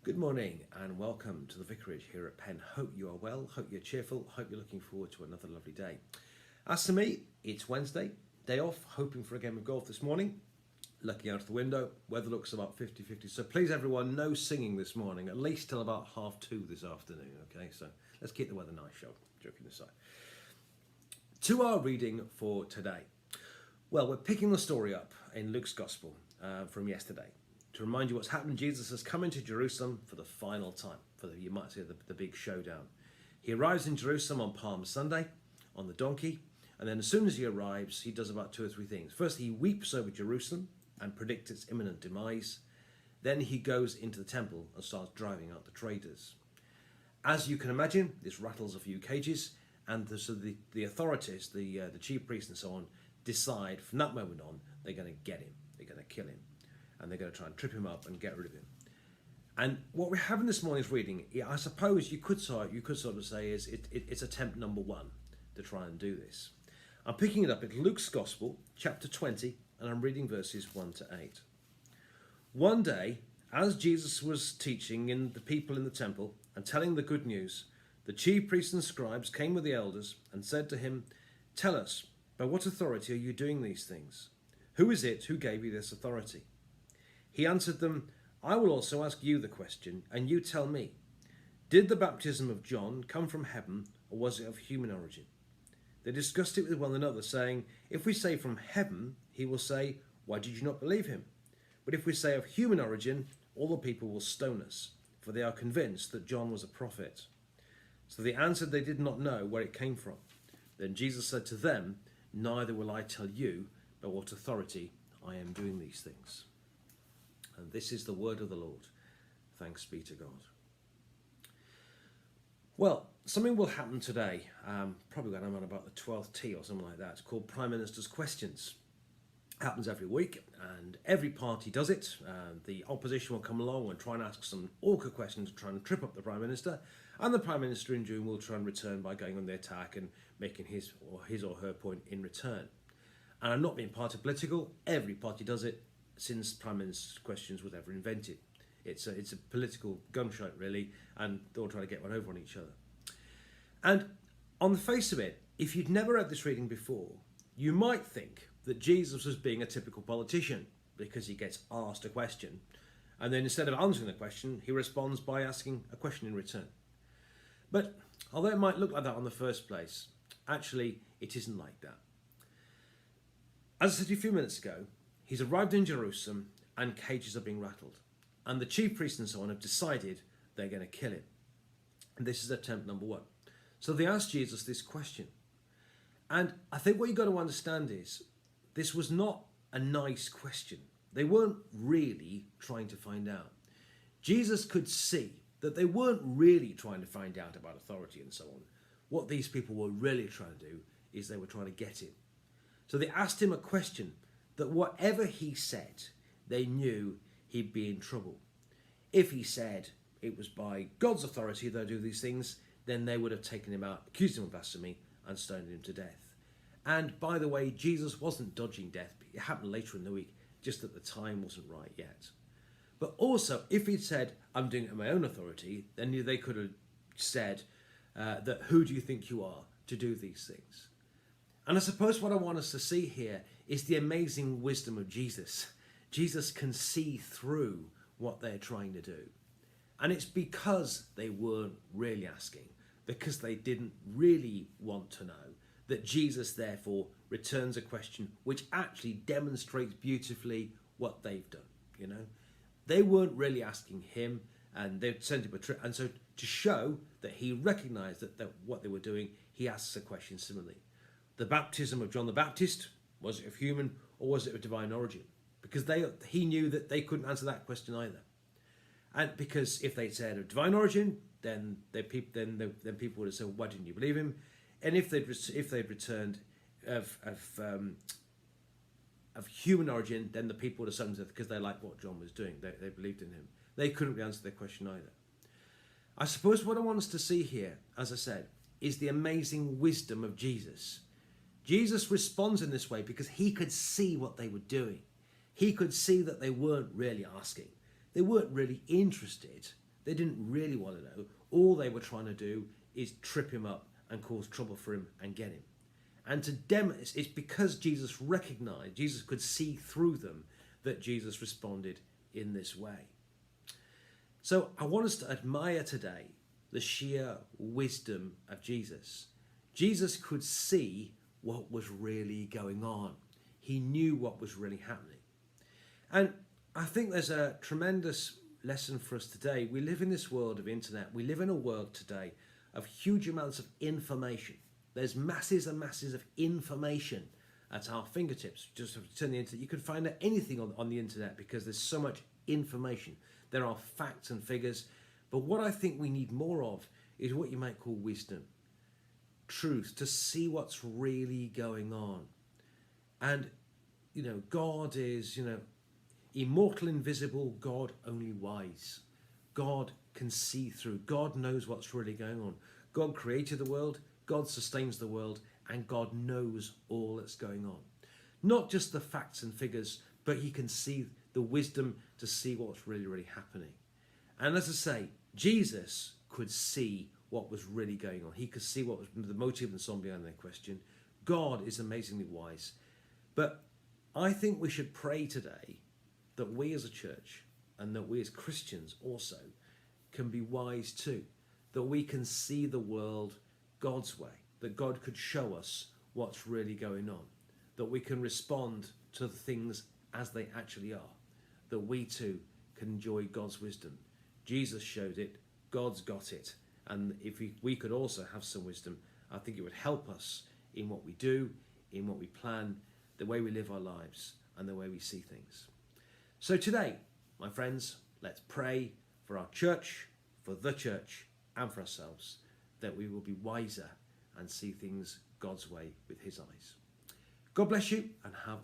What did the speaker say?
Good morning and welcome to the Vicarage here at Penn. Hope you are well, hope you're cheerful, hope you're looking forward to another lovely day. As to me, it's Wednesday, day off, hoping for a game of golf this morning. Looking out of the window, weather looks about 50-50. So please everyone, no singing this morning, at least till about 2:30 this afternoon, okay? So let's keep the weather nice, shall we? Joking aside. To our reading for today. Well, we're picking the story up in Luke's Gospel from yesterday. To remind you what's happened, Jesus has come into Jerusalem for the final time, you might say the big showdown. He arrives in Jerusalem on Palm Sunday, on the donkey, and then as soon as he arrives, he does about two or three things. First, he weeps over Jerusalem and predicts its imminent demise. Then he goes into the temple and starts driving out the traders. As you can imagine, this rattles a few cages, and so the authorities, the chief priests and so on, decide from that moment on, they're going to get him, they're going to kill him. And they're going to try and trip him up and get rid of him. And what we have in this morning's reading, I suppose you could sort of say is it's attempt number one to try and do this. I'm picking it up at Luke's Gospel, chapter 20, and I'm reading verses 1 to 8. One day, as Jesus was teaching the people in the temple and telling the good news, the chief priests and scribes came with the elders and said to him, "Tell us, by what authority are you doing these things? Who is it who gave you this authority?" He answered them, "I will also ask you the question, and you tell me. Did the baptism of John come from heaven, or was it of human origin?" They discussed it with one another, saying, "If we say from heaven, he will say, 'Why did you not believe him?' But if we say of human origin, all the people will stone us, for they are convinced that John was a prophet." So they answered they did not know where it came from. Then Jesus said to them, "Neither will I tell you by what authority I am doing these things." And this is the word of the Lord. Thanks be to God. Well, something will happen today, probably when I'm on about the 12th tee or something like that. It's called Prime Minister's Questions. It happens every week, and every party does it. The opposition will come along and try and ask some awkward questions to try and trip up the Prime Minister, and the Prime Minister in June will try and return by going on the attack and making his or her point in return. And I'm not being party political, every party does it since Prime Minister's Questions was ever invented. It's a political gunshot, really, and they're all trying to get one over on each other. And on the face of it, if you'd never read this reading before, you might think that Jesus was being a typical politician because he gets asked a question, and then instead of answering the question, he responds by asking a question in return. But although it might look like that on the first place, actually it isn't like that. As I said a few minutes ago, he's arrived in Jerusalem and cages are being rattled. And the chief priests and so on have decided they're going to kill him. And this is attempt number one. So they asked Jesus this question. And I think what you've got to understand is this was not a nice question. They weren't really trying to find out. Jesus could see that they weren't really trying to find out about authority and so on. What these people were really trying to do is they were trying to get him. So they asked him a question that whatever he said, they knew he'd be in trouble. If he said it was by God's authority they do these things, then they would have taken him out, accused him of blasphemy, and stoned him to death. And by the way, Jesus wasn't dodging death. It happened later in the week, just that the time wasn't right yet. But also, if he'd said, "I'm doing it on my own authority," then they could have said that, "Who do you think you are to do these things?" And I suppose what I want us to see here is the amazing wisdom of Jesus. Jesus can see through what they're trying to do. And it's because they weren't really asking, because they didn't really want to know, that Jesus therefore returns a question which actually demonstrates beautifully what they've done. You know, they weren't really asking him, and they sent him a trip. And so to show that he recognized that what they were doing, he asks a question similarly. The baptism of John the Baptist, was it of human or was it of divine origin? Because he knew that they couldn't answer that question either. And because if they'd said of divine origin, then people would have said, "Why didn't you believe him?" And if they'd returned of human origin, then the people would have summoned it because they liked what John was doing. They believed in him. They couldn't answer their question either. I suppose what I want us to see here, as I said, is the amazing wisdom of Jesus. Jesus responds in this way because he could see what they were doing. He could see that they weren't really asking. They weren't really interested. They didn't really want to know. All they were trying to do is trip him up and cause trouble for him and get him. And to demonstrate, it's because Jesus recognized, Jesus could see through them, that Jesus responded in this way. So I want us to admire today the sheer wisdom of Jesus. Jesus could see what was really going on. He knew what was really happening. And I think there's a tremendous lesson for us today. We live in this world of internet. We live in a world today of huge amounts of information. There's masses and masses of information at our fingertips. Just have to turn the internet. You can find out anything on the internet because there's so much information. There are facts and figures. But what I think we need more of is what you might call wisdom. Truth, to see what's really going on. And, God is, immortal, invisible, God only wise. God can see through. God knows what's really going on. God created the world, God sustains the world, and God knows all that's going on. Not just the facts and figures, but he can see the wisdom to see what's really, really happening. And as I say, Jesus could see what was really going on. He could see what was the motive and so on behind their question. God is amazingly wise. But I think we should pray today that we as a church and that we as Christians also can be wise too, that we can see the world God's way, that God could show us what's really going on, that we can respond to the things as they actually are, that we too can enjoy God's wisdom. Jesus showed it, God's got it, and if we could also have some wisdom, I think it would help us in what we do, in what we plan, the way we live our lives, and the way we see things. So today, my friends, let's pray for our church, for the church, and for ourselves, that we will be wiser and see things God's way with his eyes. God bless you and have